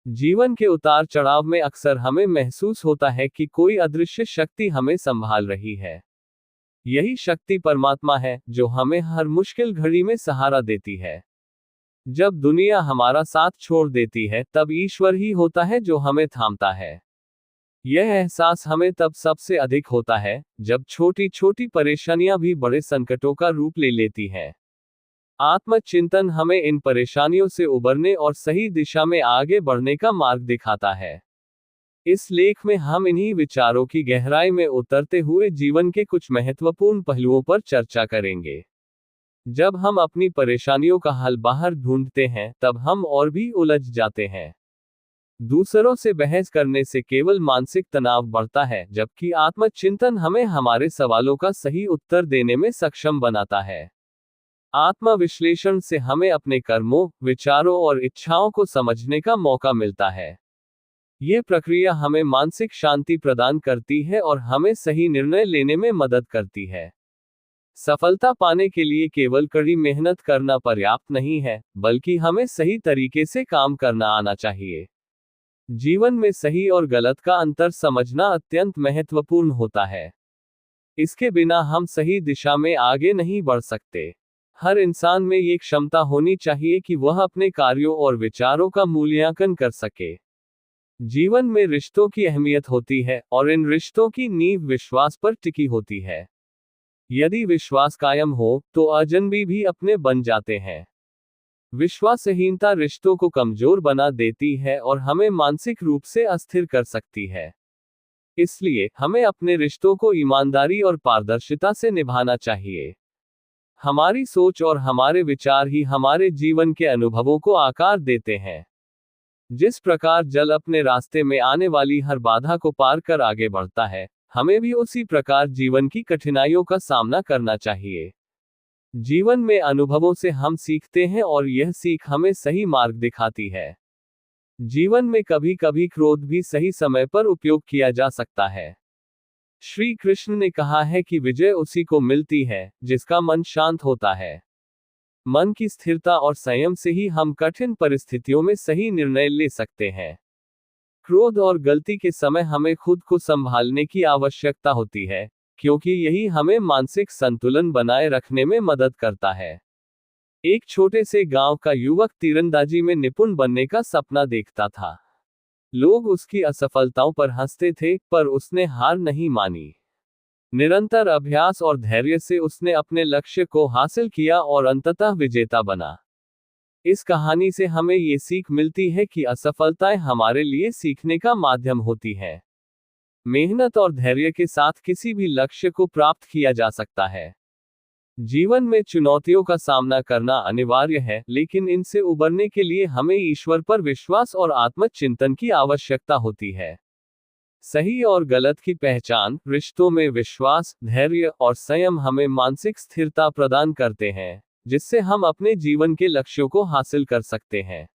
जीवन के उतार चढ़ाव में अक्सर हमें महसूस होता है कि कोई अदृश्य शक्ति हमें संभाल रही है। यही शक्ति परमात्मा है, जो हमें हर मुश्किल घड़ी में सहारा देती है। जब दुनिया हमारा साथ छोड़ देती है, तब ईश्वर ही होता है जो हमें थामता है। यह एहसास हमें तब सबसे अधिक होता है, जब छोटी छोटी परेशानियां भी बड़े संकटों का रूप ले लेती हैं। आत्मचिंतन हमें इन परेशानियों से उबरने और सही दिशा में आगे बढ़ने का मार्ग दिखाता है। इस लेख में हम इन्हीं विचारों की गहराई में उतरते हुए जीवन के कुछ महत्वपूर्ण पहलुओं पर चर्चा करेंगे। जब हम अपनी परेशानियों का हल बाहर ढूंढते हैं, तब हम और भी उलझ जाते हैं। दूसरों से बहस करने से केवल मानसिक तनाव बढ़ता है, जबकि आत्मचिंतन हमें हमारे सवालों का सही उत्तर देने में सक्षम बनाता है। आत्मविश्लेषण से हमें अपने कर्मों, विचारों और इच्छाओं को समझने का मौका मिलता है। ये प्रक्रिया हमें मानसिक शांति प्रदान करती है और हमें सही निर्णय लेने में मदद करती है। सफलता पाने के लिए केवल कड़ी मेहनत करना पर्याप्त नहीं है, बल्कि हमें सही तरीके से काम करना आना चाहिए। जीवन में सही और गलत का अंतर समझना अत्यंत महत्वपूर्ण होता है। इसके बिना हम सही दिशा में आगे नहीं बढ़ सकते। हर इंसान में ये क्षमता होनी चाहिए कि वह अपने कार्यों और विचारों का मूल्यांकन कर सके। जीवन में रिश्तों की अहमियत होती है, और इन रिश्तों की नींव विश्वास पर टिकी होती है। यदि विश्वास कायम हो, तो अजनबी भी अपने बन जाते हैं। विश्वासहीनता रिश्तों को कमजोर बना देती है और हमें मानसिक रूप से अस्थिर कर सकती है। इसलिए हमें अपने रिश्तों को ईमानदारी और पारदर्शिता से निभाना चाहिए। हमारी सोच और हमारे विचार ही हमारे जीवन के अनुभवों को आकार देते हैं। जिस प्रकार जल अपने रास्ते में आने वाली हर बाधा को पार कर आगे बढ़ता है, हमें भी उसी प्रकार जीवन की कठिनाइयों का सामना करना चाहिए। जीवन में अनुभवों से हम सीखते हैं और यह सीख हमें सही मार्ग दिखाती है। जीवन में कभी कभी क्रोध भी सही समय पर उपयोग किया जा सकता है। श्री कृष्ण ने कहा है कि विजय उसी को मिलती है, जिसका मन शांत होता है। मन की स्थिरता और संयम से ही हम कठिन परिस्थितियों में सही निर्णय ले सकते हैं। क्रोध और गलती के समय हमें खुद को संभालने की आवश्यकता होती है, क्योंकि यही हमें मानसिक संतुलन बनाए रखने में मदद करता है। एक छोटे से गांव का युवक तीरंदाजी में निपुण बनने का सपना देखता था। लोग उसकी असफलताओं पर हंसते थे, पर उसने हार नहीं मानी। निरंतर अभ्यास और धैर्य से उसने अपने लक्ष्य को हासिल किया और अंततः विजेता बना। इस कहानी से हमें ये सीख मिलती है कि असफलताएं हमारे लिए सीखने का माध्यम होती हैं। मेहनत और धैर्य के साथ किसी भी लक्ष्य को प्राप्त किया जा सकता है। जीवन में चुनौतियों का सामना करना अनिवार्य है, लेकिन इनसे उबरने के लिए हमें ईश्वर पर विश्वास और आत्मचिंतन की आवश्यकता होती है। सही और गलत की पहचान, रिश्तों में विश्वास, धैर्य और संयम हमें मानसिक स्थिरता प्रदान करते हैं, जिससे हम अपने जीवन के लक्ष्यों को हासिल कर सकते हैं।